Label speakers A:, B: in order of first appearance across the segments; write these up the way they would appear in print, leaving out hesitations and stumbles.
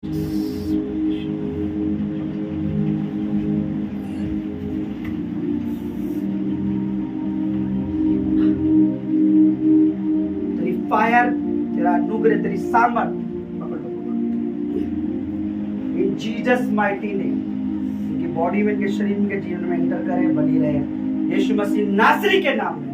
A: तेरी फायर, तेरा अनुग्रह, तेरी सामर्थ इन जीसस माइटी नेम इनकी बॉडी में, इनके शरीर में, इनके जीवन में एंटर करे, बनी रहे यीशु मसीह नासरी के नाम में।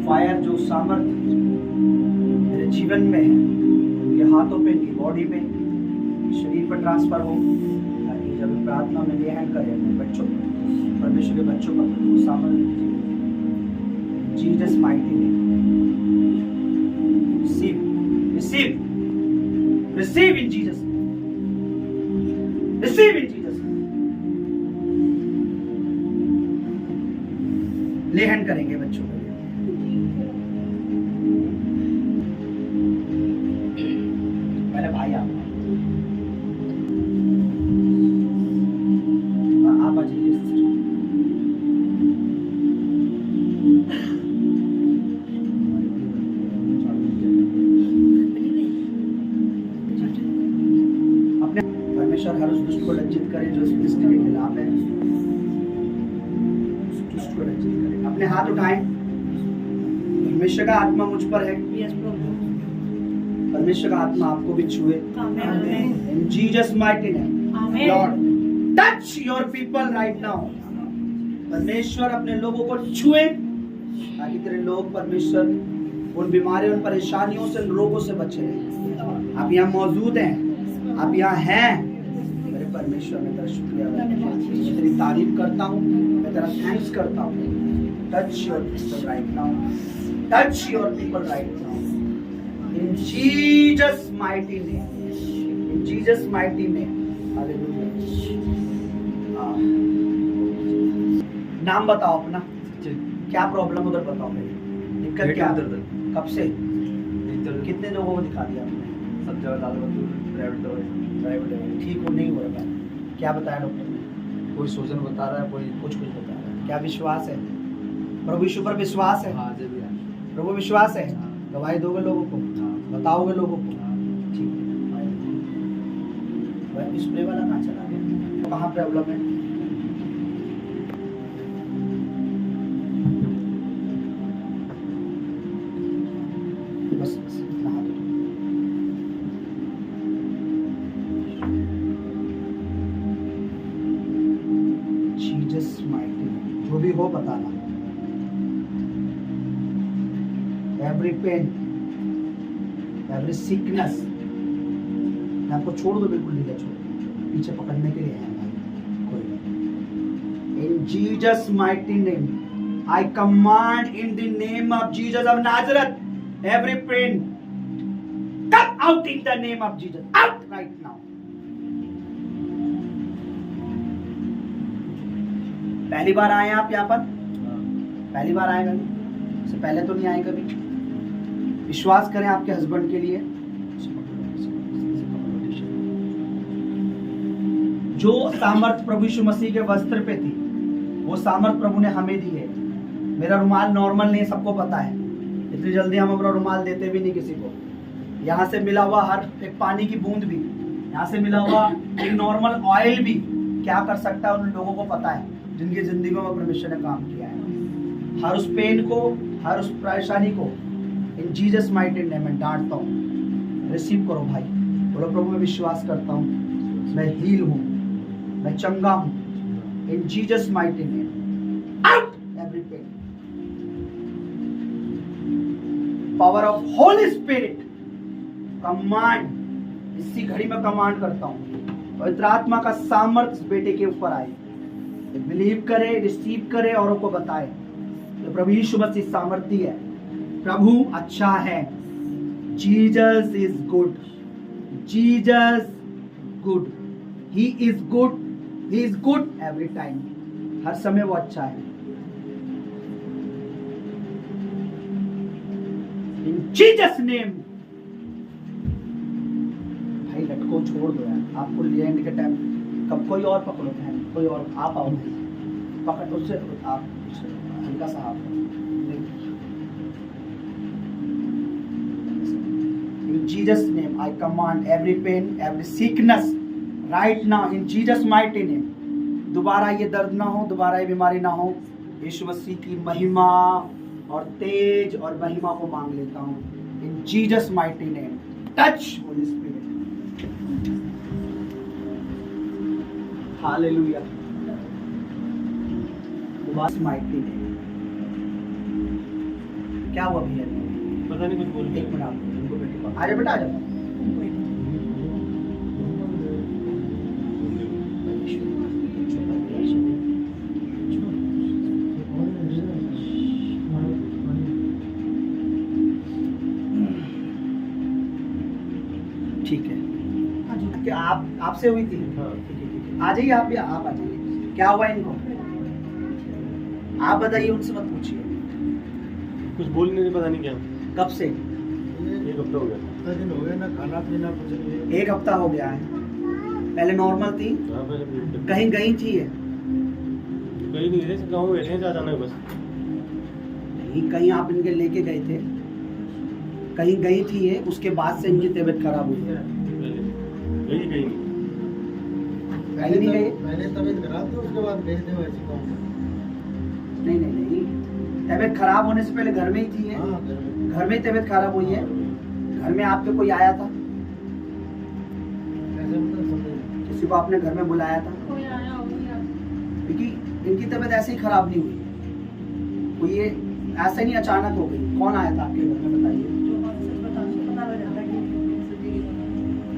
A: फायर जो सामर्थ मेरे जीवन में है, उनके हाथों पे, इनकी बॉडी पे, शरीर पर ट्रांसफर हो, ताकि जब प्रार्थना में ये हैंड करे अपने बच्चों पर, परमेश्वर के बच्चों पर, वो सामर्थ Jesus mighty name receive receive receive in Jesus receive in Jesus. ले हैंड करेंगे बच्चों को। पहले भाई आप आ जाइए। अपने परमेश्वर हर उस दुष्ट को लज्जित करे जो इस सृष्टि के खिलाफ है, उस दुष्ट को लज्जित करे। अपने हाथ उठाएं। परमेश्वर का आत्मा मुझ पर है, परमेश्वर का आत्मा आपको भी छुए। In Jesus mighty name, Lord, touch your people right now. परमेश्वर अपने लोगों को छुए, ताकि तेरे लोग परमेश्वर उन बीमारियों, उन परेशानियों से, उन रोगों से बचे रहे। आप यहाँ मौजूद हैं, आप यहाँ हैं। मेरे परमेश्वर, मैं तेरा शुक्रिया, मैं तेरी तारीफ करता हूँ, मैं तेरा थैंक्स करता हूँ। Touch your people right now. Touch your people right now. In Jesus mighty name. In Jesus mighty name. Hallelujah. नाम बताओ अपना, क्या प्रॉब्लम उधर बताओ मेरी, दिक्कत क्या उधर? कब से? कितने लोगों को दिखा दिया आपने?
B: सब जगह प्राइवेट दवाई
A: ठीक हो नहीं हो रहा? क्या बताया डॉक्टर ने?
B: कोई सोजन बता रहा है, कोई
A: कुछ बता रहा है। क्या विश्वास है? प्रभु यीशु पर विश्वास है?
B: हाँ जी भैया।
A: प्रभु विश्वास है? गवाही दोगे लोगों को, बताओगे लोगों को? ठीक है। स्प्रे वाला कहाँ चला गया? कहाँ प्रॉब्लम है? बस नहा दो। जीसस माइटी, जो भी हो बताना। Every pain, every sickness, आपको छोड़ दो, बिल्कुल ढीला छोड़, पीछे पकड़ने के लिए है कोई नहीं। In Jesus mighty name, I command in the name of Jesus of Nazareth, every pain come out in the name of Jesus, out right now. पहली बार आए आप यहाँ पर? पहली बार आए कभी? इससे पहले तो नहीं आए कभी? विश्वास करें आपके हस्बैंड के लिए। जो सामर्थ प्रभु यीशु मसीह के वस्त्र पे थी, वो सामर्थ प्रभु ने हमें दी है। मेरा रुमाल नॉर्मल नहीं, सबको पता है। इतनी जल्दी हम अपना रुमाल देते भी नहीं किसी को। यहाँ से मिला हुआ हर एक पानी की बूंद भी, यहाँ से मिला हुआ एक नॉर्मल ऑयल भी क्या कर सकता है, उन लोगों को पता है जिनकी जिंदगी में परमेश्वर ने काम किया है। हर उस पेन को, हर उस परेशानी को इन जीसस माइटी नेम में डांटता हूँ। रिसीव करो भाई, बोलो प्रभु मैं विश्वास करता हूँ, मैं हील हूँ, मैं चंगा हूँ। In Jesus mighty name, out every pain. Power of Holy Spirit, command, इसी घड़ी में कमांड करता हूँ, पवित्र आत्मा का सामर्थ्य इस बेटे के ऊपर आए। बिलीव करे, रिसीव करे, औरों को बताए। तो प्रभु यीशु मसीह सामर्थ्य है, प्रभु अच्छा है। Jesus is good, Jesus good, he is good, he is good every time. हर समय वो अच्छा है। इन जीसस नेम उनको छोड़ दो यार, आपको एंड के टाइम कब कोई और पकड़ो है, कोई और आप आओ पकड़ उससे आप हल्का सा आप In Jesus' name, I command every pain, every sickness right now in Jesus' mighty name. दोबारा ये दर्द ना हो, दोबारा ये बीमारी ना हो। यीशु मसीह की महिमा और तेज और महिमा को मांग लेता हूँ in Jesus' mighty name. Touch Holy Spirit. Hallelujah. Jesus' mighty name. क्या हुआ भैया?
B: पता नहीं कुछ बोल
A: एक मिनट आप उनको बैठे आ जाओ बेटा, आ जाओ। ठीक है, क्या आपसे हुई थी? ठीक है, आ जाइए आप भी, आप आ जाइए। क्या हुआ इनको? आप बताइए, उनसे मत पूछिए।
B: कुछ बोल नहीं, पता नहीं क्या।
A: कब से?
B: एक हफ्ता हो गया। कितना दिन हो गया ना, खाना पीना कुछ नहीं।
A: एक हफ्ता हो गया है। पहले नॉर्मल थी?
B: हाँ, पहले
A: कहीं गई थी ये?
B: कहीं नहीं गए, गाँव में बैठे हैं, अचानक बस।
A: नहीं, कहीं आप इनके लेके गए थे? कहीं गई थी ये, उसके बाद से इनकी तबीयत खराब हुई है?
B: कहीं नहीं
A: कहीं नहीं गए?
B: मैंने तबीयत खराब थी, उसके बाद गए थे वैसे गाँव में।
A: नहीं नहीं नहीं, तबीयत खराब होने से पहले घर में ही थी ये?
B: हाँ,
A: घर में ही तबीयत खराब हुई है? घर में आपके कोई आया था? किसी को आपने घर में बुलाया था?
C: कोई आया होगा।
A: क्योंकि इनकी तबीयत ऐसे ही खराब नहीं हुई, कोई ये ऐसे नहीं अचानक हो गई। कौन आया था आपके घर में, बताइए?
C: पता लग जाता कि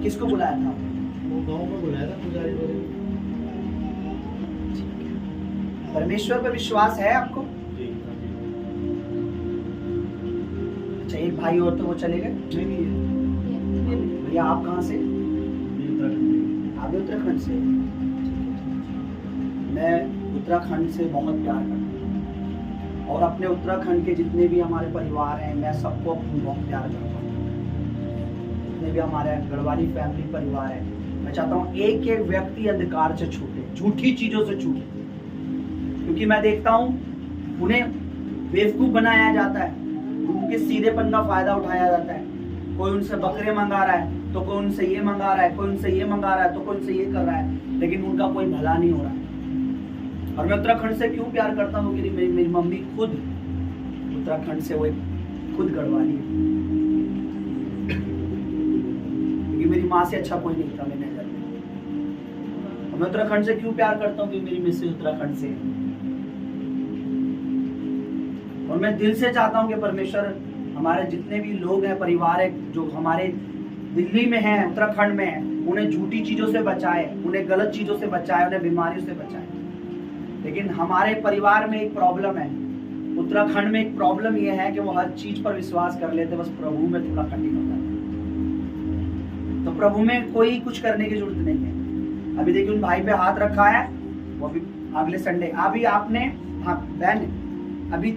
A: किसको बुलाया था?
B: वो गाँव में बुलाया था पुजारी को।
A: परमेश्वर पर विश्वास है आपको?
B: जी।
A: अच्छा, एक भाई और तो वो चले गए?
B: नहीं,
A: भैया आप कहाँ से? आप भी उत्तराखंड से? मैं उत्तराखंड से बहुत प्यार करता हूँ और अपने उत्तराखंड के जितने भी हमारे परिवार हैं, मैं सबको बहुत प्यार करता हूँ। जितने भी हमारे गढ़वाली फैमिली परिवार है, मैं चाहता हूँ एक एक व्यक्ति अंधकार से छूटे, झूठी चीजों से छूटे। क्योंकि मैं देखता हूँ उन्हें बेवकूफ बनाया जाता है, उनके सीधेपन का फायदा उठाया जाता है। कोई उनसे बकरे मंगा रहा है तो कोई उनसे ये मंगा रहा है, कोई उनसे ये मंगा रहा है तो कोई उनसे ये कर रहा है, लेकिन उनका कोई भला नहीं हो रहा है। और मैं उत्तराखंड से क्यों प्यार करता हूँ? क्योंकि मेरी मम्मी खुद उत्तराखंड से, वो खुद गढ़वाली है। क्योंकि मेरी माँ से अच्छा कोई नहीं था मेरे नजर में। मैं उत्तराखंड से क्यों प्यार करता हूँ? क्योंकि मेरी मिसेज उत्तराखंड से है। और मैं दिल से चाहता हूँ कि परमेश्वर हमारे जितने भी लोग हैं, परिवार है, जो हमारे दिल्ली में हैं, उत्तराखंड में हैं, उन्हें झूठी चीजों से बचाए, उन्हें गलत चीजों से बचाए, उन्हें बीमारियों से बचाए। लेकिन हमारे परिवार में एक प्रॉब्लम है, उत्तराखंड में एक प्रॉब्लम यह है कि वो हर चीज पर विश्वास कर लेते, बस प्रभु में थोड़ा कठिन होता है। तो प्रभु में कोई कुछ करने की जरूरत नहीं है। अभी देखिए, उन भाई पे हाथ रखा है, वो अभी अगले संडे, अभी आपने, हाँ बहन, अभी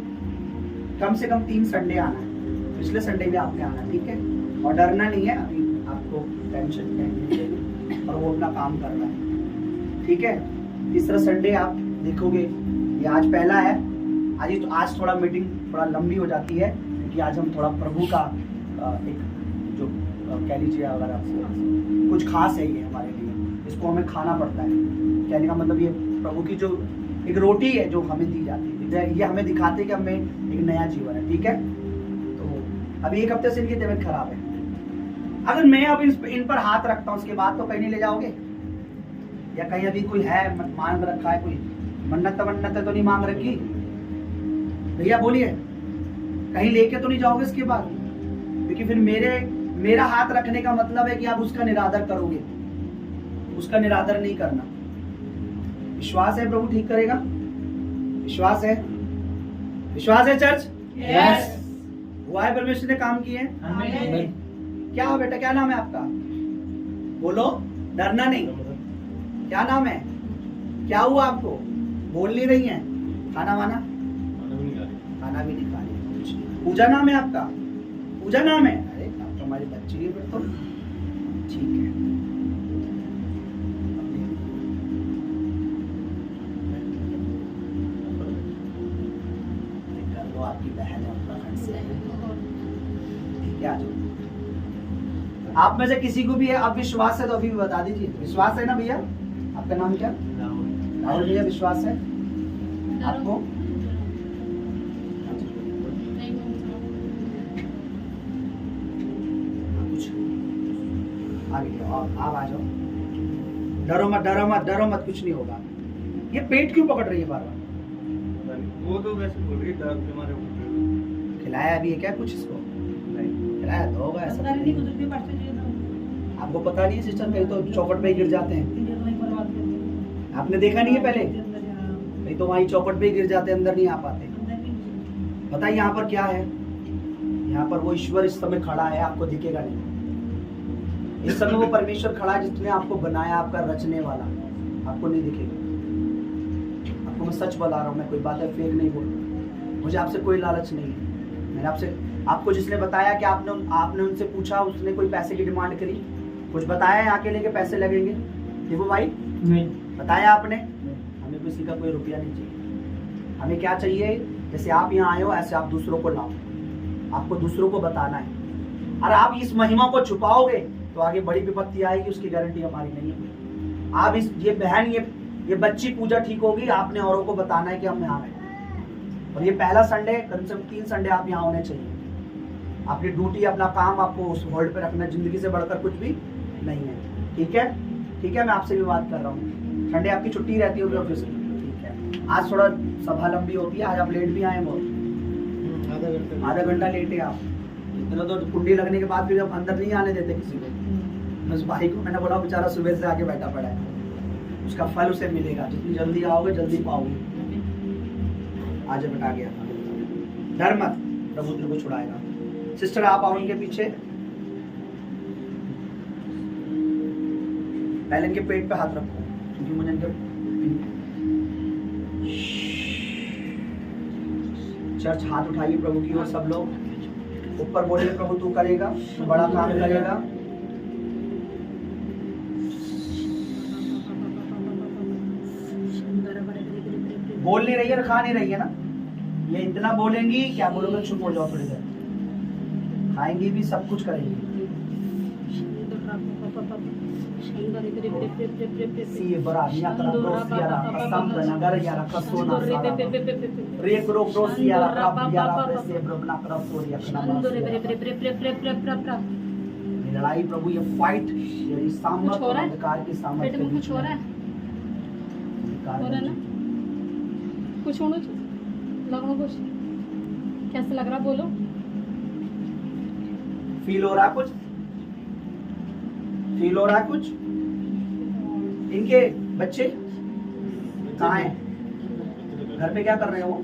A: कम से कम 3 संडे आना है, पिछले संडे भी आपने आना, ठीक है? और डरना नहीं है, अभी आपको टेंशन नहीं है, और वो अपना काम कर रहा है, ठीक है? तीसरा संडे आप देखोगे, ये आज पहला है, आज थोड़ा मीटिंग थोड़ा लंबी हो जाती है, क्योंकि आज हम थोड़ा प्रभु का एक जो कह लीजिए, अगर आपको कुछ खास है ये हमारे लिए, इसको हमें खाना पड़ता है। कहने का मतलब ये प्रभु की जो एक रोटी है जो हमें दी जाती है, ये हमें दिखाते हैं कि हमें एक नया जीवन है, ठीक है? तो अभी 1 हफ्ते से इनकी तबीयत खराब है। अगर मैं अब इन पर हाथ रखता हूँ, उसके बाद तो कहीं नहीं ले जाओगे? या कहीं अभी कोई है मांग रखा है, कोई मन्नत तो नहीं मांग रखी? भैया बोलिए, कहीं लेके तो नहीं जाओगे इसके बाद? क्योंकि फिर मेरा हाथ रखने का मतलब है कि आप उसका निरादर करोगे, उसका निरादर नहीं करना। विश्वास है प्रभु ठीक करेगा? विश्वास है? विश्वास है चर्च?
C: यस।
A: हुआ है, परमेश्वर ने काम किए।
C: आमीन।
A: क्या हो बेटा, क्या नाम है आपका? बोलो, डरना नहीं। क्या नाम है? क्या हुआ आपको? बोल नहीं रही हैं? खाना वाना? खाना भी नहीं खा रही। पूजा नाम है आपका? पूजा नाम है? अरे आप तो हमारी बच्ची है फिर तो, ठीक है। है, आ जाओ। आप में से किसी को भी है, अब विश्वास है तो अभी भी बता दीजिए। विश्वास है ना भैया? आपका नाम क्या? राहुल भैया, विश्वास है आपको? कुछ आगे आप आ जाओ। डरो मत, डरो मत, डरो मत, कुछ नहीं होगा। ये पेट क्यों पकड़ रही है बार बार?
B: वो तो वैसे बोल रही है डर के मारे उठ रही है।
A: खिलाया भी है क्या कुछ इसको? खिलाया तो होगा, ऐसा तो नहीं। आपको पता नहीं है सिस्टर, कहीं तो चौकट पे ही गिर जाते हैं। आपने देखा नहीं है पहले? कहीं तो वहीं चौकट पे ही गिर जाते हैं, अंदर नहीं आ पाते। पता है यहाँ पर क्या है? यहाँ पर वो ईश्वर इस समय खड़ा है, आपको दिखेगा नहीं। इस समय वो परमेश्वर खड़ा है जिसने आपको बनाया, आपका रचने वाला, आपको नहीं दिखेगा। आपको मैं सच बता रहा हूँ, मैं कोई बातें फेक नहीं बोल रहा। मुझे आपसे कोई लालच नहीं है। मैंने आपको जिसने बताया कि आपने उनसे पूछा, उसने कोई पैसे की डिमांड करी? कुछ बताया यहाँ के लेके पैसे लगेंगे? देखो भाई,
B: नहीं
A: बताया आपने? हमें किसी का कोई रुपया नहीं चाहिए। हमें क्या चाहिए? जैसे आप यहाँ आए हो ऐसे आप दूसरों को लाओ। आपको दूसरों को बताना है। और आप इस महिमा को छुपाओगे तो आगे बड़ी विपत्ति आएगी, उसकी गारंटी हमारी नहीं है। आप ये बहन, ये बच्ची पूजा ठीक होगी, आपने औरों को बताना है कि हम यहाँ आए। और ये पहला संडे, कम से कम 3 संडे आप यहाँ होने चाहिए। आपकी ड्यूटी, अपना काम आपको उस होल्ड पे रखना, जिंदगी से बढ़कर कुछ भी नहीं है। ठीक है? ठीक है, मैं आपसे भी बात कर रहा हूँ। संडे आपकी छुट्टी रहती होगी ऑफिस की? ठीक है। आज थोड़ा सभा लंबी होती है, आज आप लेट भी आए बहुत, आधा घंटा लेट है आप। इतना तो कुंडी लगने के बाद फिर अब अंदर नहीं आने देते किसी को। उस भाई को मैंने बोला, बेचारा सुबह से आके बैठा पड़ा है, उसका फल उसे मिलेगा। जितनी जल्दी आओगे जल्दी पाओगे। आज बता गया, डर मत, प्रभु तेरे को छुड़ाएगा। सिस्टर आप आओ उनके पीछे। पहले इनके पेट पे हाथ रखो, क्योंकि मुझे इनके चर्च हाथ उठाइए प्रभु की ओर। सब लोग ऊपर बोलिए, प्रभु तू करेगा, तू बड़ा काम करेगा। बोल नहीं रही है, खा नहीं रही है ना? ये इतना बोलेंगी, क्या बोलोगे? चुप हो जाओ थोड़ी देर। खाएंगी भी, सब कुछ करेंगी। लड़ाई प्रभु, ये फाइट, ये सामर्थ और अंधकार की सामर्थ के बीच में है।
D: कुछ होना लगना, कुछ कैसे लग रहा? बोलो।
A: फील हो रहा कुछ? फील हो रहा कुछ? इनके बच्चे कहाँ हैं? घर पे क्या कर रहे हो?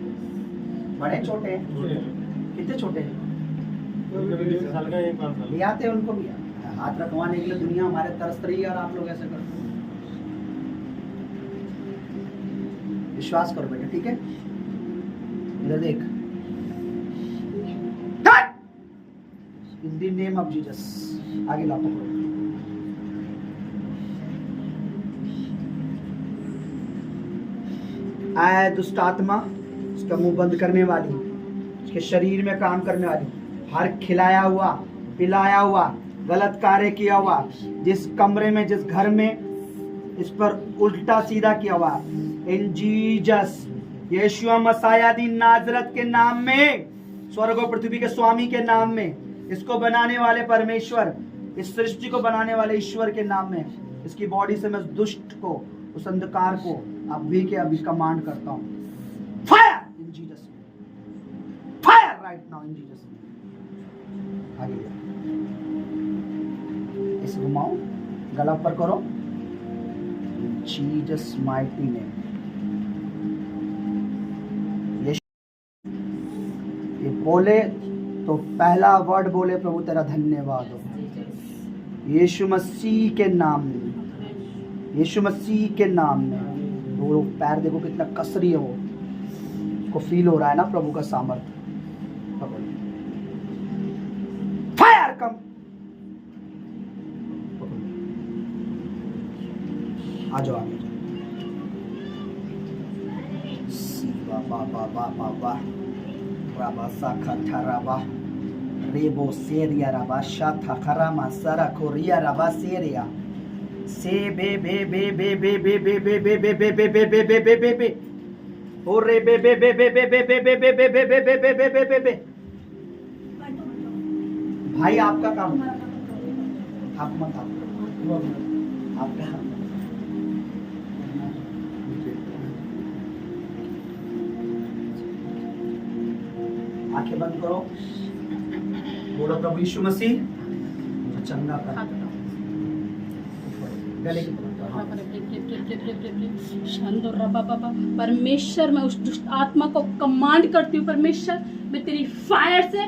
A: बड़े छोटे हैं? कितने छोटे हैं? ले आते हैं उनको भी, हाथ रखवाने के लिए। दुनिया हमारे तरस रही है और आप लोग ऐसे करते हो। विश्वास करो बेटा, ठीक है? इधर देख। इन द नेम ऑफ जीसस, आगे लाओ पकड़ो। आए दुष्ट आत्मा, उसका मुंह बंद करने वाली, उसके शरीर में काम करने वाली, हर खिलाया हुआ, पिलाया हुआ, गलत कार्य किया हुआ, जिस कमरे में, जिस घर में इस पर उल्टा सीधा किया हुआ, इन जीसस, यीशु मसीह दी नाजरत के नाम में, स्वर्ग और पृथ्वी के स्वामी के नाम में, इसको बनाने वाले परमेश्वर, इस सृष्टि को बनाने वाले ईश्वर के नाम में, इसकी बॉडी से मैं उस दुष्ट को, उस अंधकार को अभी के अभी कमांड करता हूं। Fire in Jesus, fire right now in Jesus. आगे इस घुमाओ, गला पर करो, जीसस माइटी नेम। ये बोले तो पहला वर्ड बोले, प्रभु तेरा धन्यवाद हो। यीशु मसीह के नाम में, यीशु मसीह के नाम में। वो पैर देखो कितना कसरी है, वो उसको फील हो रहा है ना प्रभु का सामर्थ्य। फायर कम, आ जाओ आगे। रेबो सेरिया रबा शाथा खरामा सरा कोरिया रबा सेरिया से बे बे बे बे बे बे बे बे बे बे बे बे बे बे बे बे बे ओ रे बे बे बे बे बे बे बे बे बे बे बे बे बे बे बे बे बे बे। भाई आपका काम आप मत आपका आंखें बंद करो, बोलो प्रभु यीशु मसीह मुझे चंगा कर।
D: हाथ उठाओ।
A: गले की तरफ
D: शानदार रबा बाबा, परमेश्वर मैं उस दुष्ट आत्मा को कमांड करती हूँ परमेश्वर, मैं तेरी फायर से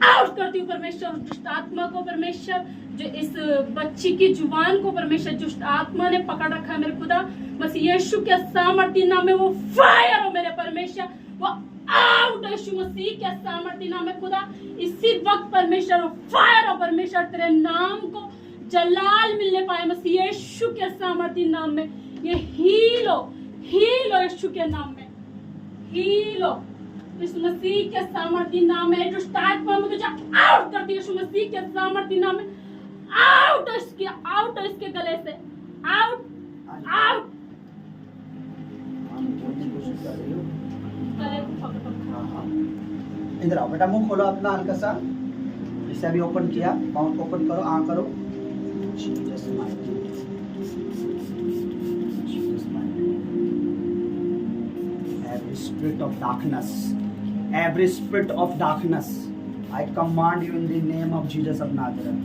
D: आउट करती हूँ परमेश्वर उस दुष्ट आत्मा को परमेश्वर, जो इस बच्ची की जुबान को परमेश्वर दुष्ट आत्मा ने पकड़ रखा है मेरे खुदा, बस यीशु के सामर्थ्य नाम में वो फायर हो मेरे परमेश्वर, वो आउट यीशु मसीह के सामर्थ्य नाम में खुदा, इसी वक्त परमेश्वर वो फायर हो परमेश्वर, तेरे नाम को जलाल मिलने पाए मसीह यीशु के सामर्थ्य नाम में, ये हील हो यीशु के नाम में, हील हो यीशु मसीह के सामर्थ्य नाम में, दुष्ट आत्मा में तुझे आउट करती है यीशु मसीह के सामर्थ्य नाम में, आउट इसके गले से, आउट गले को पकड़।
A: इधर आओ बेटा, मुंह खोलो अपना हल्का सा, इसे अभी ओपन किया, माउथ ओपन करो, आँख करो। Jesus mighty name. Jesus mighty name. Every spirit of darkness, I command you in the name of Jesus of Nazareth.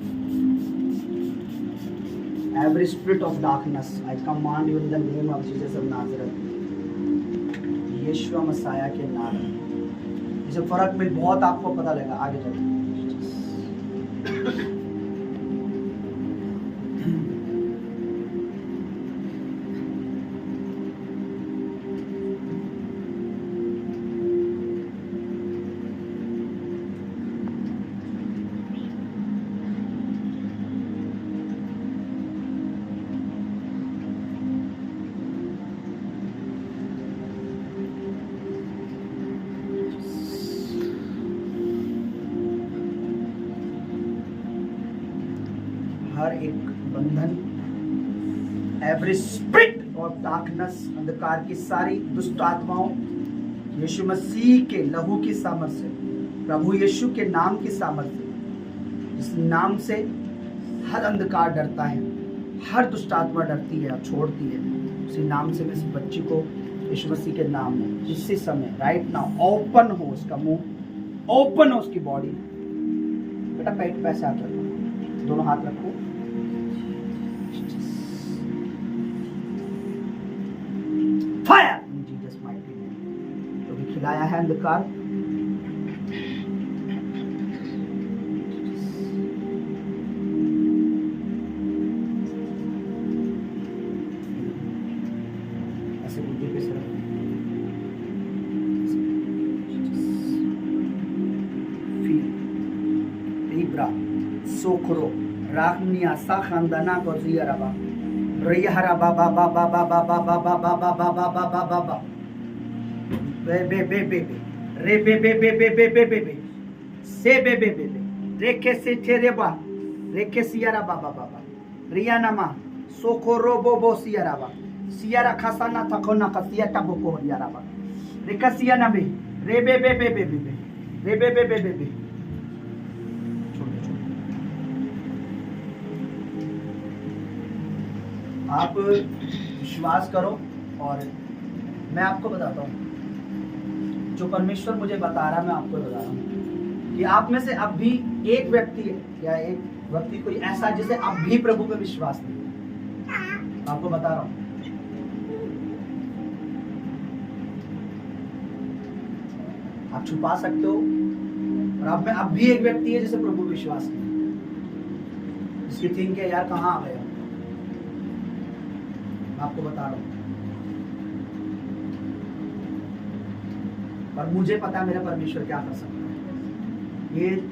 A: Every spirit of darkness, I command you in the name of Jesus of Nazareth. यीशु मसीह के नाम में इसे फर्क में बहुत आपको पता लगेगा आगे चलकर। हर एक बंधन, एवरी स्पिरिट ऑफ डार्कनेस, अंधकार की सारी दुष्ट आत्माओं, यीशु मसीह के लहू की सामर्थ से, प्रभु यीशु के नाम की सामर्थ से, इस नाम से हर अंधकार डरता है, हर दुष्ट आत्मा डरती है और छोड़ती है। उसी नाम से मैं इस बच्ची को यीशु मसीह के नाम में इसी समय राइट नाउ ओपन हो, उसका मुंह ओपन हो, उसकी बॉडी। बेटा पेट पे ऐसे हाथ रखो, दोनों हाथ रखो। Fire in Jesus mighty name. तो भी खिलाया है अंधकार, ऐसे बुद्धि पे से रखो। Libra, Sokro, Ragnia, Sakhandana, Gozia Raba, Rihara Baba Baba Baba Baba Baba Baba Baba Baba Bebe Bebe Rebe Bebe Bebe Bebe Se Bebe Bebe Reke Se Tereba Reke Siara Baba Baba Rianama Sokoro Bobo Siaraba Siara Kasana Takona Kasiata Boko Yaraba Rekasiana Be Rebe Bebe Bebe Rebe Bebe Bebe। आप विश्वास करो और मैं आपको बताता हूँ जो परमेश्वर मुझे बता रहा है, मैं आपको बता रहा हूँ कि आप में से अब भी एक व्यक्ति है या एक व्यक्ति कोई ऐसा जिसे अब भी प्रभु पे विश्वास नहीं। आपको बता रहा हूँ, आप छुपा सकते हो और आप में अब भी एक व्यक्ति है जिसे प्रभु विश्वास नहीं, इसकी थिंक है यार कहाँ आ गया। आपको बता रहा हूं और मुझे पता है मेरा परमेश्वर क्या कर सकता है।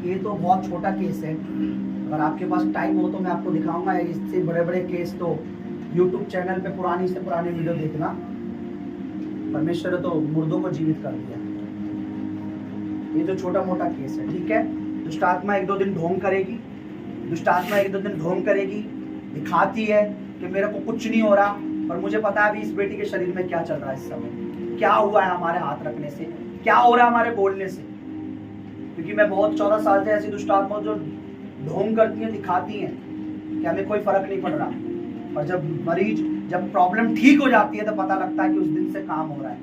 A: ये तो बहुत छोटा केस है, अगर आपके पास टाइम हो तो मैं आपको दिखाऊंगा। इससे बड़े बड़े केस तो YouTube चैनल पे पुरानी से पुरानी वीडियो देखना। परमेश्वर ने तो मुर्दों को जीवित कर दिया। ये तो छोटा मोटा केस है, ठीक है। दुष्ट आत्मा एक दो दिन ढोंग करेगी, दुष्ट आत्मा एक दो दिन ढोंग करेगी, दिखाती है कि मेरे को कुछ नहीं हो रहा, और मुझे पता है अभी इस बेटी के शरीर में क्या चल रहा है इस समय, क्या हुआ है हमारे हाथ रखने से, क्या हो रहा है हमारे बोलने से। क्योंकि मैं बहुत 14 साल से ऐसी दुष्ट आत्मा जो ढोंग करती हैं, दिखाती हैं कि हमें कोई फर्क नहीं पड़ रहा, और जब प्रॉब्लम ठीक हो जाती है तो पता लगता है कि उस दिन से काम हो रहा है।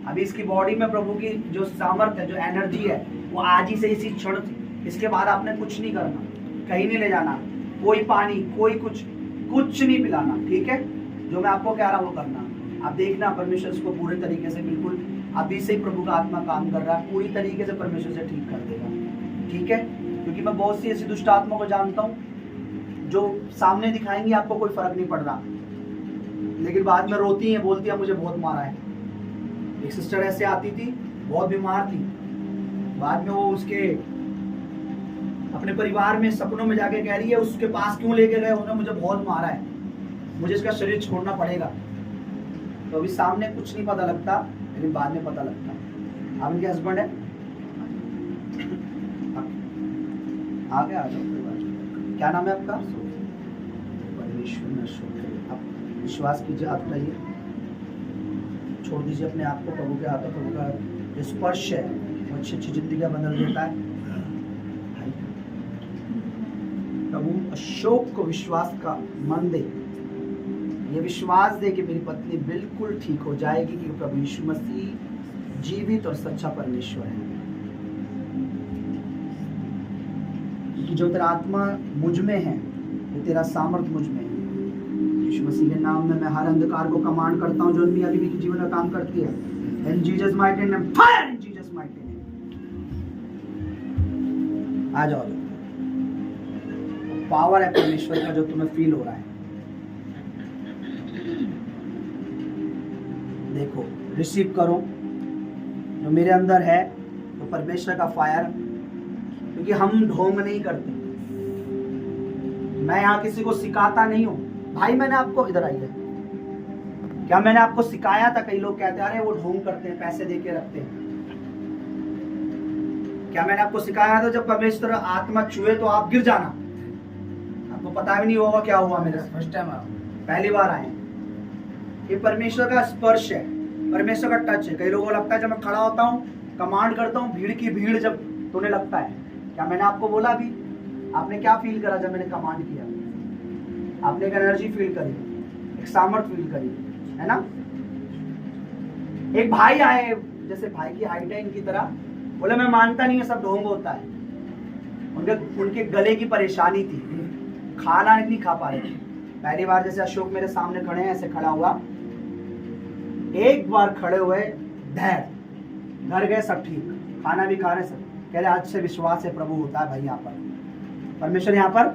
A: अभी इसकी बॉडी में प्रभु की जो सामर्थ्य है, जो एनर्जी है, वो आज ही से इसी क्षण थी। इसके बाद आपने कुछ नहीं करना, कहीं नहीं ले जाना, कोई पानी, कोई कुछ नहीं पिलाना, ठीक है। जो मैं आपको कह रहा हूँ वो करना। आप देखना परमेश्वर इसको पूरे तरीके से, बिल्कुल अभी से ही प्रभु का आत्मा काम कर रहा है, पूरी तरीके से परमेश्वर से ठीक कर देगा, ठीक है। क्योंकि मैं बहुत सी ऐसी दुष्ट आत्मा को जानता हूँ जो सामने दिखाएंगी आपको कोई फर्क नहीं पड़ रहा, लेकिन बाद में रोती हैं, बोलती है मुझे बहुत मारा है। एक सिस्टर ऐसे आती थी, बहुत बीमार थी, बाद में वो उसके अपने परिवार में सपनों में जाके कह रही है उसके पास क्यों लेके गए, उन्होंने मुझे बहुत मारा है, मुझे इसका शरीर छोड़ना पड़ेगा। तो अभी सामने कुछ नहीं पता लगता, लेकिन बाद में पता लगता। आप इनके हस्बैंड है, आगे आ जाओ, क्या नाम है आपका? परमेश्वर में आप विश्वास कीजिए, आप रहिए, छोड़ दीजिए अपने आप को प्रभु के हाथों। प्रभु का जो स्पर्श है वो अच्छी अच्छी जिंदगी बदल देता है। प्रभु अशोक को विश्वास का मन दे, ये विश्वास दे कि मेरी पत्नी बिल्कुल ठीक हो जाएगी, क्योंकि प्रभु यीशु मसीह जीवित और सच्चा परमेश्वर है। कि जो तेरा आत्मा मुझ में है, वो तेरा सामर्थ मुझ में है। यीशु मसीह के नाम में मैं हर अंधकार को कमांड करता हूँ जो मियां बीवी के जीवन में काम करती है। In Jesus mighty name, fire in Jesus mighty name. आ जाओ, पावर है परमेश्वर का जो तुम्हें फील हो रहा है। देखो, रिसीव करो जो मेरे अंदर है, तो परमेश्वर का फायर, क्योंकि हम ढोंग नहीं करते। मैं यहाँ किसी को सिखाता नहीं हूँ भाई। मैंने आपको, इधर आइए, क्या मैंने आपको सिखाया था? कई लोग कहते हैं अरे वो ढोंग करते हैं, पैसे दे के रखते हैं। क्या मैंने आपको सिखाया था जब परमेश्वर आत्मा छुए तो आप गिर जाना? आपको पता भी नहीं होगा क्या हुआ मेरे साथ। फर्स्ट टाइम पहली बार आए। ये परमेश्वर का स्पर्श है, परमेश्वर का टच है। कई लोगों को लगता है जब मैं खड़ा होता हूँ, कमांड करता हूँ, भीड़ की भीड़ जब तुम्हें लगता है। क्या मैंने आपको बोला अभी? आपने क्या फील करा जब मैंने कमांड किया? आपने एक एनर्जी फील करी, एक सामर्थ्य फील करी, है ना। एक भाई आए, जैसे भाई की हाइट है इनकी तरह, बोले मैं मानता नहीं है सब ढोंग होता है। उनके गले की परेशानी थी, खाना नहीं खा पा रहे थे। पहली बार जैसे अशोक मेरे सामने खड़े हैं, ऐसे खड़ा हुआ, एक बार खड़े हुए धैर्य, घर गए सब ठीक, खाना भी खा रहे सब। कह रहे आज से विश्वास है प्रभु होता है भाई। यहाँ पर परमेश्वर, यहाँ पर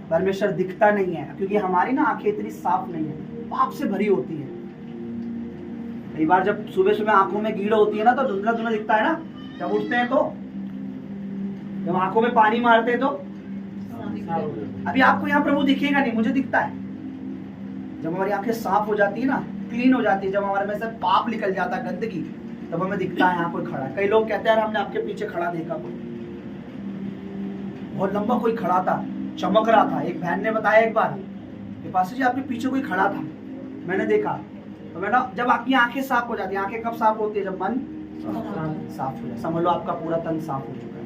A: परमेश्वर दिखता नहीं है, क्योंकि हमारी ना आंखें इतनी साफ नहीं है, पाप से भरी होती है। कई बार जब सुबह सुबह आंखों में कीड़ होती है ना, तो धुंधला धुंधला दिखता है ना। जब उठते हैं तो, जब आंखों में पानी मारते हैं तो, अभी आपको यहाँ प्रभु दिखेगा नहीं, मुझे दिखता है। जब हमारी आंखें साफ हो जाती है ना, क्लीन हो जाती है, जब हमारे में से पाप निकल जाता है, गंदगी, तब हमें दिखता है यहाँ कोई खड़ा। कई लोग कहते हैं हमने आपके पीछे खड़ा देखा, कोई बहुत लंबा कोई खड़ा था, चमक रहा था। एक बहन ने बताया एक बार कि पास्टर जी आपके पीछे कोई खड़ा था, मैंने देखा। तो मैंने, जब आपकी आंखें साफ हो जाती है, आंखें कब साफ होती है? जब मन साफ हो जाए। समझ लो आपका पूरा तन साफ हो चुका है,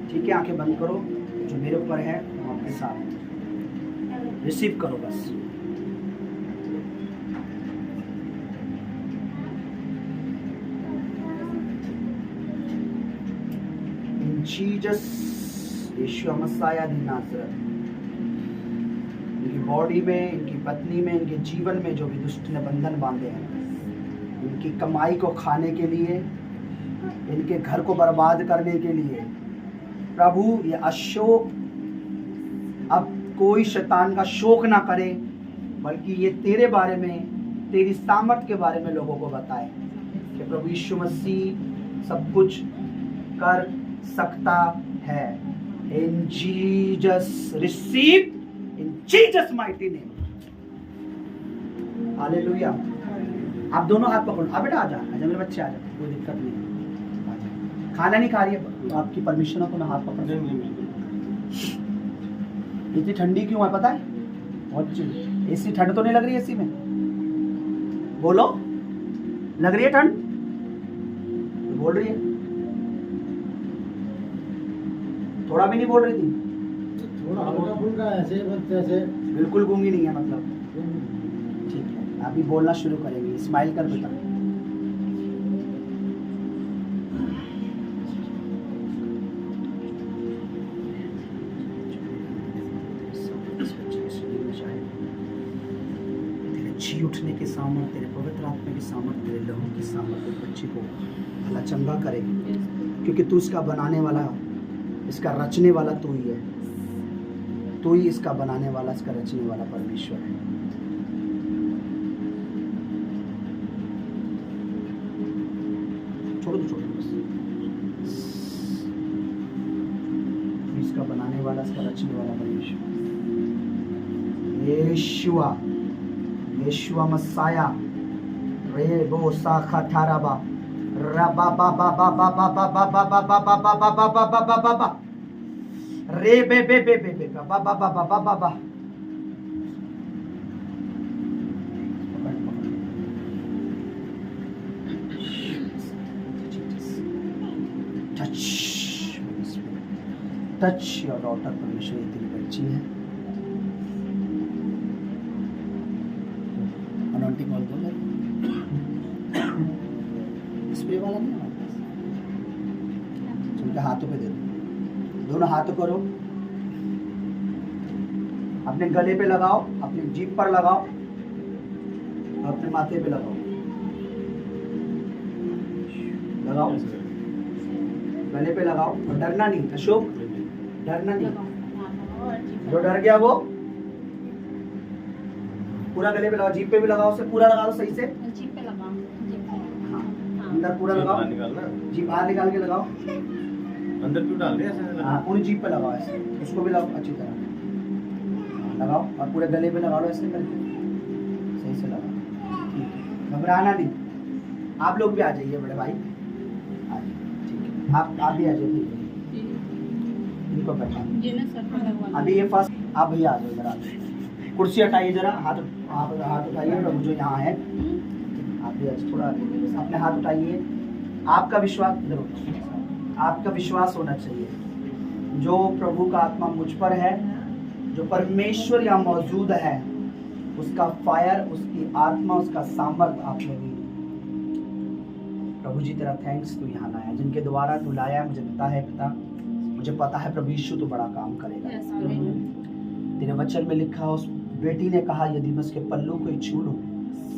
A: ठीक है। आंखें बंद करो, जो मेरे ऊपर है वो आपके साथ रिसीव करो बस। जीसस, यीशु मसीह दी नाज़रेत, इनकी बॉडी में, इनकी पत्नी में, इनके जीवन में जो भी दुष्ट ने बंधन बांधे हैं, इनकी कमाई को खाने के लिए, इनके घर को बर्बाद करने के लिए, प्रभु ये अशोक अब कोई शैतान का शोक ना करे, बल्कि ये तेरे बारे में, तेरी सामर्थ के बारे में लोगों को बताए कि प्रभु यीशु मसीह सब कुछ कर सकता है। In Jesus, receive in Jesus mighty name, hallelujah. आप दोनों हाथ पकड़ो। आ बेटा आजा, आजा मेरे बच्चे आजा, कोई दिक्कत नहीं, खाना नहीं खा रही है तो आपकी परमिशन हो तो मैं हाथ पकड़
B: नहीं नहीं बिल्कुल।
A: इतनी ठंडी क्यों है पता है? बहुत चिल। एसी ठंड तो नहीं लग रही एसी में? बोलो, लग रही है ठंड? बोल रही है, थोड़ा भी नहीं बोल रही थी।
B: थोड़ा हल्का फुल्का ऐसे बस ऐसे।
A: बिल्कुल गूंगी नहीं है मतलब। ठीक है, अभी बोलना शुरू करेंगे। स्माइल कर बेटा। तेरे जी उठने के सामर्थ, तेरे पवित्र आत्मा के सामर्थ, तेरे लहू के सामर्थ इस बच्चे को भला चंगा करे, क्योंकि तू इसका बनाने वाला, इसका रचने वाला तू ही है। तू ही इसका बनाने वाला, इसका रचने वाला परमेश्वर है। छोड़ दो बस। इसका बनाने वाला, इसका रचने वाला परमेश्वर यीशुआ, यीशुआ मसाया रे बो साखा थाराबा रबा बा बा बा बा बा बा बा बा बा बा बा बा बा बा बा बा बा रे बे बे बे बे बे बा बा बा बा बा बा बा। टच योर डॉटर परमेश्वर, ये तेरी बच्ची है। अनॉइंटिंग ऑयल दो मेरे, स्प्रे वाला नहीं हमारे पास, उनके हाथों पे दे दो। दोनों हाथों करो, अपने गले पे लगाओ, अपने जीभ पर लगाओ, अपने माथे पे लगाओ। लगाओ, गले पे लगाओ और डरना नहीं। अशोक, डरना नहीं। जो डर गया वो पूरा गले पे लगाओ, जीभ पे भी लगाओ, उसे पूरा लगा दो सही से।
D: जीप पे लगाओ, जीप पे।
A: हाँ, अंदर पूरा लगाओ,
B: बाहर निकालना।
A: जीभ बाहर निकाल के लगाओ।
B: अंदर क्यों डाल दिया ऐसे?
A: हाँ, पूरी जीभ पे लगाओ ऐसे, उसको भी लगाओ अच्छी तरह। हाँ, लगाओ और पूरे गले पे लगा लो ऐसे करके, सही से लगाओ। ठीक है, घबराना नहीं। आप लोग भी आ जाइए बड़े भाई, आ जाइए। ठीक है, आप भी आ जाइए। इनको बैठा
D: ये ना सर पे लगवा।
A: अभी ये फर्स्ट, आप भैया आ जाओ इधर, आ जाओ। कुर्सी हटाइए जरा, हाथ हाथ उठाइए प्रभु जो यहाँ है। आप भी आज थोड़ा अपने हाथ उठाइए। आपका विश्वास इधर उठाइए। आपका विश्वास होना चाहिए जो प्रभु का आत्मा मुझ पर है, जो परमेश्वर यहाँ मौजूद है, उसका फायर, उसकी आत्मा, उसका सामर्थ आप में भी। प्रभु जी तेरा थैंक्स, तू यहाँ लाया, जिनके द्वारा तू लाया, मुझे पता है पिता, मुझे पता है प्रभु यीशु तू बड़ा काम करेगा। तेरे वचन में लिखा, उस बेटी ने कहा यदि मैं उसके पल्लू को ही छू लूं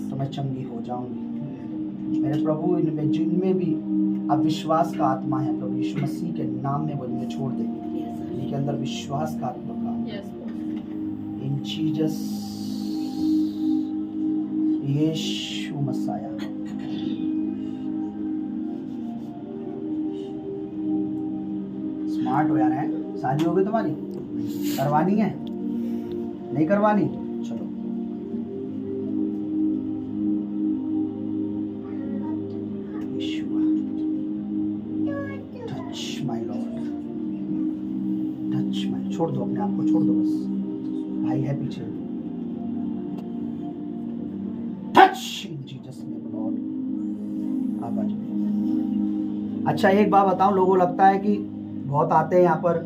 A: तो मैं चंगी हो जाऊंगी। मेरे प्रभु, इनमें जिनमें भी अविश्वास का आत्मा है प्रभु यीशु मसीह के नाम में वो इन्हें छोड़ दे। इनके अंदर विश्वास का आत्मा का, in Jesus Yeshu Messiah. Smart हो यार, है शादी हो गई तुम्हारी? करवानी है? नहीं करवानी? चलो touch my Lord, touch my, छोड़ दो अपने आप को, छोड़ दो बस, भाई है पीछे। Touch in Jesus name Lord. आप आ जाओ। अच्छा एक बात बताऊं, लोगों को लगता है कि बहुत आते हैं यहाँ पर,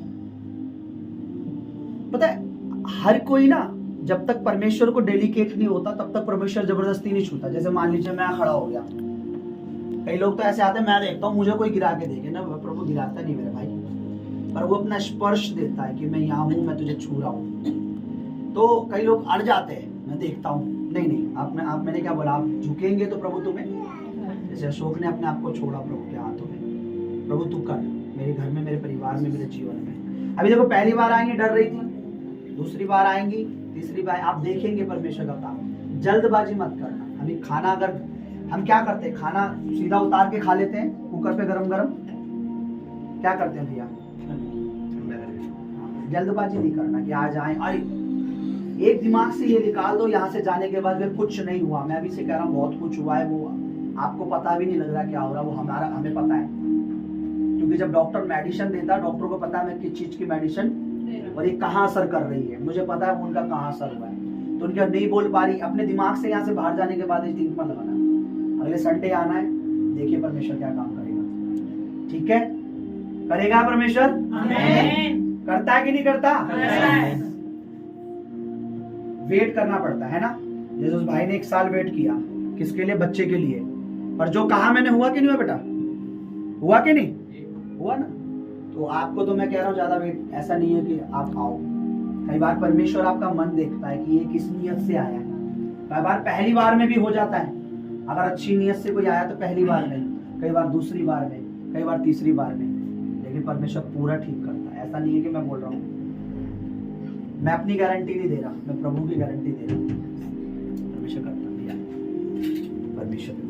A: पता है हर कोई ना जब तक परमेश्वर को डेडिकेट नहीं होता तब तक परमेश्वर जबरदस्ती नहीं छूता। जैसे मान लीजिए मैं खड़ा हो गया, कई लोग तो ऐसे आते हैं, मैं देखता हूँ मुझे कोई गिरा के देखे ना, प्रभु गिराता नहीं मेरे भाई, पर वो अपना स्पर्श देता है कि मैं यहाँ हूँ, मैं तुझे छू रहा हूँ। तो कई लोग अड़ जाते हैं, मैं देखता हूँ, नहीं आप मैंने क्या बोला, आप झुकेंगे तो प्रभु तुम्हें, जैसे अशोक ने अपने आप को छोड़ा प्रभु के हाथों में, प्रभु तू कर मेरे घर में, मेरे परिवार में, मेरे जीवन में। अभी देखो पहली बार आएंगे डर रही थी, दूसरी बार आएंगी, तीसरी बार आप देखेंगे परमेश्वर का काम। जल्दबाजी मत करना। अभी खाना अगर हम क्या करते हैं, खाना सीधा उतार के खा लेते हैं कुकर पे गरम गरम, क्या करते हैं भैया? जल्दबाजी नहीं करना कि आज आए, अरे एक दिमाग से ये निकाल दो, यहाँ से जाने के बाद फिर कुछ नहीं हुआ। मैं अभी से कह रहा हूँ बहुत कुछ हुआ है, वो आपको पता भी नहीं लग रहा क्या हो रहा, वो हमें पता है, क्योंकि क्योंकि जब डॉक्टर मेडिसिन देता है, डॉक्टर को पता है मैं किस चीज की मेडिसिन और ये कहाँ असर कर रही है, मुझे पता है उनका कहाँ असर हुआ है। तो उनका नहीं बोल पा रही, अपने दिमाग से यहाँ से बाहर जाने के बाद इस दिन पर लगाना। अगले संडे आना है, देखिए परमेश्वर क्या काम करेगा। ठीक है, करेगा परमेश्वर, करता है कि नहीं करता? वेट करना पड़ता है ना। जैसे उस भाई ने 1 साल वेट किया, किसके लिए? बच्चे के लिए। पर जो कहा मैंने, हुआ कि नहीं हुआ बेटा? हुआ कि नहीं हुआ ना? तो आपको तो मैं कह रहा हूँ ज्यादा वेट ऐसा नहीं है कि आप आओ। कई बार परमेश्वर आपका मन देखता है कि ये किस नियत से आया है। कई बार पहली बार में भी हो जाता है, अगर अच्छी नियत से कोई आया तो पहली बार में, कई बार दूसरी बार में, कई बार तीसरी बार में, लेकिन परमेश्वर पूरा ठीक करता है। ऐसा नहीं है कि मैं बोल रहा हूँ, मैं अपनी गारंटी नहीं दे रहा, मैं प्रभु की गारंटी दे रहा हूँ। परमेश्वर करता है भैया, परमेश्वर करता है।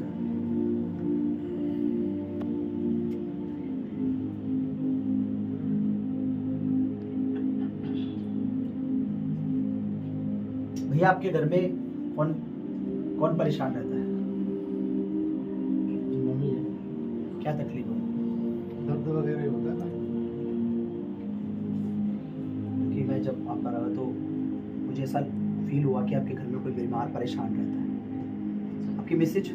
A: भैया आपके घर में कौन कौन परेशान रहता है?
B: मम्मी है,
A: क्या तकलीफ हो?
B: दर्द वगैरह होता है ना।
A: कि मैं जब आप पर आया तो मुझे ऐसा फील हुआ कि आपके घर में कोई बीमार परेशान रहता है। आपकी मिसेज,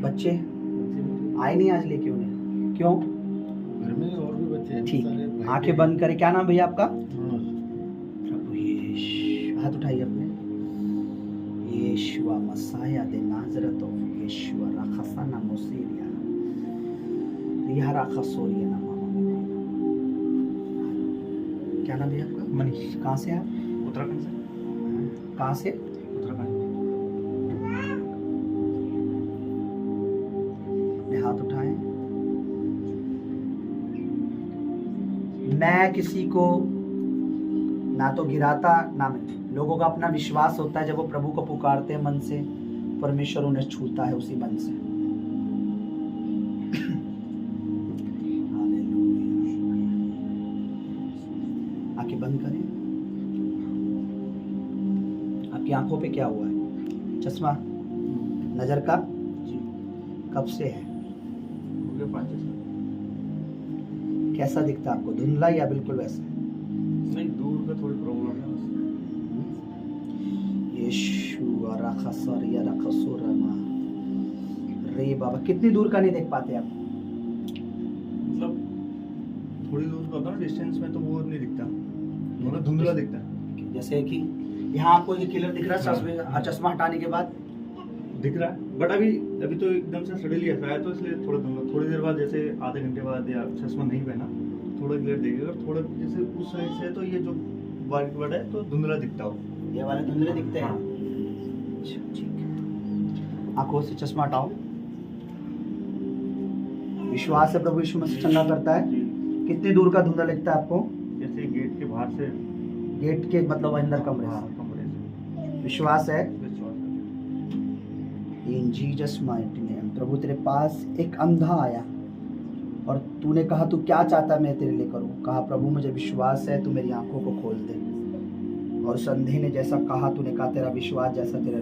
A: बच्चे आए नहीं आज लेके उन्हें? क्यों?
B: घर में और भी बच्चे हैं,
A: ठीक,
B: सारे भाई
A: आंखें
B: बहन।
A: बंद करें। क्या नाम भैया आपका?
B: हाँ,
A: प्रभु यीशु, हाथ उठाइए अपने। यीशुआ मसाया दे नाजरत ऑफ यीशुआ राखसाना मोसीरिया रिया राखसोरिया ना मामा। क्या नाम है आपका?
B: मनीष।
A: कहाँ से आप?
B: उत्तराखंड से।
A: कहाँ से?
B: उत्तराखंड।
A: अपने हाथ उठाएं। मैं किसी को ना तो गिराता ना मैं, लोगों का अपना विश्वास होता है जब वो प्रभु को पुकारते हैं मन से, परमेश्वर उन्हें छूता है उसी मन से। हालेलुया। आंखें बंद करें। आपकी आंखों पे क्या हुआ है? चश्मा, नजर का
B: जी,
A: कब से है?
B: हो गया 5 साल।
A: कैसा दिखता है आपको? धुंधला या बिल्कुल वैसा?
B: नहीं, दूर का थोड़ी प्रॉब्लम है बस।
A: यीशु राखसरिया राखसोरमा रे बाबा, कितनी दूर का नहीं देख पाते आप?
B: मतलब थोड़ी दूर का होता है ना डिस्टेंस में, तो वो नहीं दिखता, मतलब धुंधला दिखता है।
A: जैसे कि यहाँ आपको ये क्लियर दिख रहा है चश्मे, चश्मा हटाने के बाद?
B: दिख रहा है, बट अभी तो एकदम से सडनली ऐसा है, तो इसलिए थोड़ा धुंधला। थोड़ी देर बाद, जैसे आधे घंटे बाद या चश्मा नहीं पहना, थोड़ा क्लियर दिखेगा। थोड़ा जैसे उस साइड से तो ये जो वाइट वर्ड है तो धुंधला दिखता हो।
A: ये वाले धुंधले दिखते हैं।
B: हाँ।
A: अच्छा, ठीक है। आंखों से चश्मा हटाओ। विश्वास से प्रभु यीशु मसीह चंगा करता है।
B: जी,
A: कितनी दूर का धुंधला दिखता है आपको?
B: जैसे गेट के बाहर से।
A: गेट के मतलब अंदर कमरे
B: हाँ,
A: से?
B: कमरे से।
A: विश्वास है
B: विश्वास
A: इन जीसस माइटी नेम। प्रभु तेरे पास एक अंधा आया और तूने कहा तू क्या चाहता मैं तेरे लिए करूं? कहा प्रभु मुझे विश्वास है, तू मेरी आंखों को खोल दे। और उस अंधे ने जैसा कहा, तूने कहा तेरा विश्वास जैसा तेरे,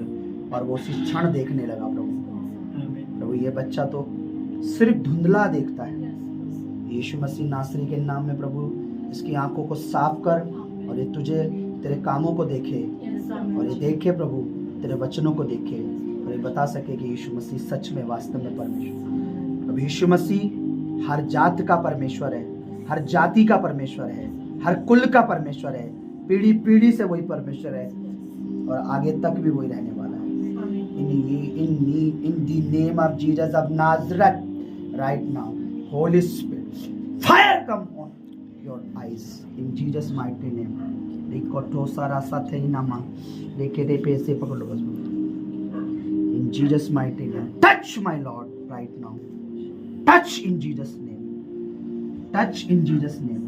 A: और वो उसी क्षण देखने लगा। प्रभु ये बच्चा तो सिर्फ धुंधला देखता है। यीशु मसीह नासरी के नाम में प्रभु इसकी आंखों को साफ कर, और ये तुझे तेरे कामों को देखे, और ये देखे प्रभु तेरे वचनों को देखे, और ये बता सके कि यीशु मसीह सच में वास्तव में परमेश्वर। अब यीशु मसीह हर जात का परमेश्वर है, हर जाति का परमेश्वर है, हर कुल का परमेश्वर है, पीढ़ी पीढ़ी से वही परमेश्वर है, और आगे तक भी वही रहने वाला है। In the name of Jesus of Nazareth, right now, Holy Spirit, fire come on your eyes in Jesus mighty name. रिकोटो सारा साथे नामा लेके दे पैसे पकड़ो बस। In Jesus mighty name, touch my Lord right now. Touch in Jesus name. Touch in Jesus name.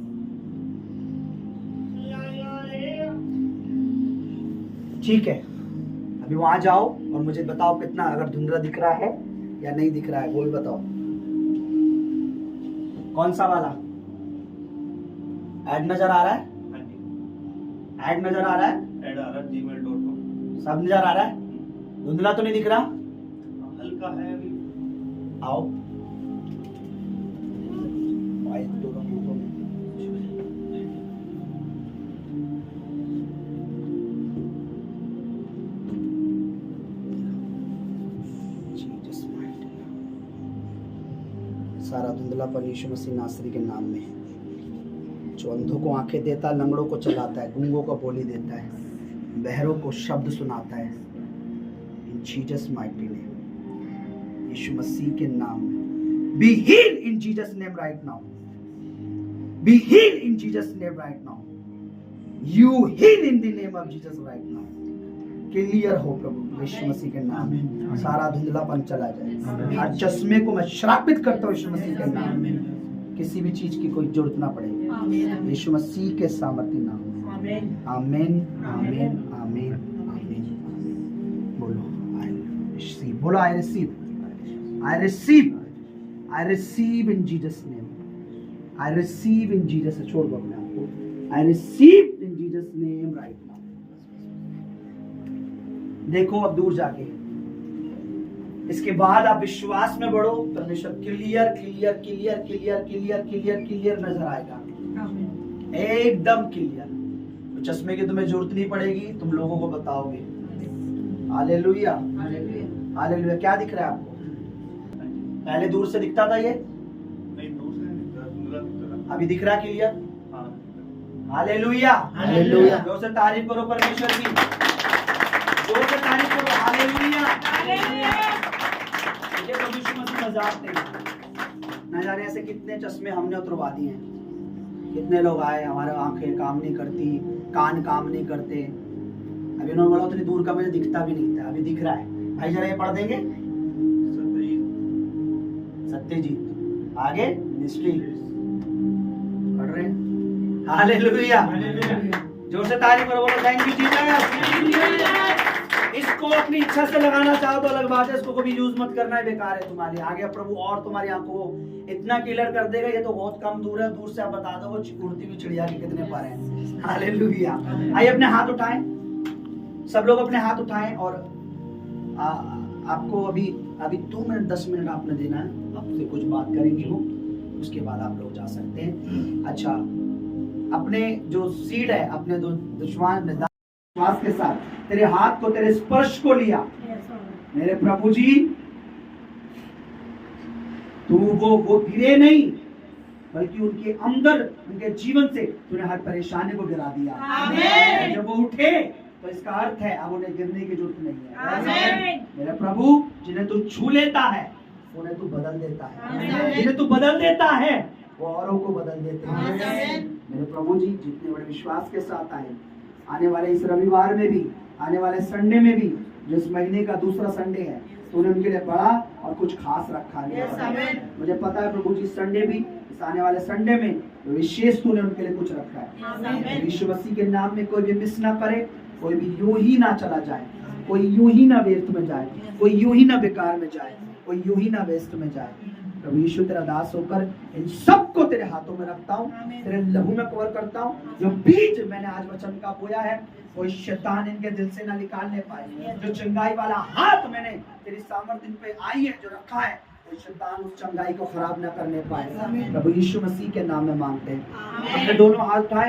A: ठीक है, अभी वहां जाओ और मुझे बताओ कितना, अगर धुंधला दिख रहा है या नहीं दिख रहा है, बोल बताओ। कौन सा वाला ऐड नजर आ रहा है? ऐड नजर आ रहा है?
B: ऐड आ रहा है gmail.com।
A: सब नजर आ रहा है? धुंधला तो नहीं दिख रहा?
B: हल्का है अभी।
A: आओ, सारा धुंधलापन यीशु मसीह नासरी के नाम में, जो अंधों को आंखें देता है, लंगड़ों को चलाता है, गूंगों को बोली देता है, बहरों को शब्द सुनाता है, in Jesus mighty name, Yeshu Masih के नाम में, be healed in Jesus name right now, be healed in Jesus name right now, you heal in the name of Jesus right now. Clear हो प्रभु यीशु मसीह के नाम में, सारा धुंधलापन चला जाए। हर चश्मे को मैं श्रापित करता हूँ यीशु मसीह के नाम में, किसी भी चीज की कोई जरूरत ना पड़े यीशु मसीह के सामर्थ्य नाम में। आमीन आमीन आमीन आमीन। बोलो आई रिसीव, बोलो I receive, I receive, I receive in Jesus name, I receive in Jesus. छोड़ दो अपने आप को, I receive in Jesus name right now. देखो अब दूर जाके, इसके बाद आप विश्वास में बढ़ो, परमेश्वर clear clear clear clear clear clear clear नजर आएगा, एकदम क्लियर। तो चश्मे की तुम्हें जरूरत नहीं पड़ेगी, तुम लोगों को बताओगे। Hallelujah hallelujah. क्या दिख रहा है आपको? पहले दूर से दिखता था ये,
B: नहीं दूर से नहीं दिखता, धुंधला दिखता
A: अभी दिख रहा क्लियर।
B: था। हाँ
A: हालेलुया
C: हालेलुया।
A: जोर से तारीफ करो परमेश्वर की, जोर से तारीफ करो। हालेलुया ये प्रभु यीशु मसीह मजाक नहीं। न जाने ऐसे कितने चश्मे हमने उतरवा दिए हैं, कितने लोग आए, हमारे आंखें काम नहीं करती, कान काम नहीं करते। अभी उन्होंने बोला उतनी दूर का मुझे दिखता भी नहीं था, अभी दिख रहा है। भाई जरा ये पढ़ देंगे, सत्यजीत आगे मिनिस्ट्री पढ़ रहे हैं। हालेलुया जोर से तारीफ करो, बोलो थैंक यू जीसस। इसको अपनी इच्छा से लगाना चाहो तो अलग बात है, इसको कभी यूज मत करना है, बेकार है तुम्हारे आगे। प्रभु और तुम्हारी आंखों को इतना क्लियर कर देगा, ये तो बहुत कम दूर है, दूर से आप बता दो वो उड़ती हुई चिड़िया के कितने पर हैं। हालेलुया। आइए अपने हाथ उठाएं, सब लोग अपने हाथ उठाएं, और आपको अभी 2 मिनट 10 मिनट आपने देना है, आपसे कुछ बात करेंगे वो, उसके बाद आप लोग जा सकते हैं। अच्छा, अपने जो सीड है, अपने विश्वास के साथ तेरे हाथ को, तेरे स्पर्श को लिया। मेरे प्रभु जी, तू वो गिरे नहीं, बल्कि उनके अंदर, उनके जीवन से तूने हर परेशानी को गिरा दिया। आमीन। जब वो उठे तो इसका अर्थ है अब उन्हें गिरने की जरूरत नहीं है। आमीन। मेरे प्रभु, जिन्हें तू छू लेता है उन्हें तू बदल देता है, जिन्हें तू बदल देता है वो औरों को बदल देते हैं। मेरे प्रभु जी, जितने बड़े विश्वास के साथ आए, आने वाले इस रविवार में भी, आने वाले संडे में भी, जो इस महीने का दूसरा संडे है, तूने उनके लिए बड़ा और कुछ खास रखा है। मुझे पता है प्रभु जी, संडे भी, इस आने वाले संडे में विशेष तूने उनके लिए कुछ रखा है। यीशु मसीह के नाम में कोई भी मिस ना करे, कोई भी यूं ही ना चला जाए, कोई यूं ही ना व्यर्थ में जाए, कोई यूं ही ना बेकार में जाए, कोई यूं ही ना वेस्ट में जाए। प्रभु यीशु, तेरा दास होकर इन सबको तेरे हाथों में रखता हूँ, तेरे लहू में कवर करता हूँ। जो बीज मैंने आज वचन का बोया है, कोई शैतान इनके दिल से ना निकालने पाए। जो चंगाई वाला हाथ मैंने तेरी सामर्थ्य इन पे आई है, जो रखा है, कोई शैतान उस चंगाई को खराब ना करने पाए। प्रभु यीशु मसीह के नाम में मांगते हैं। अपने दोनों हाथ उठाए।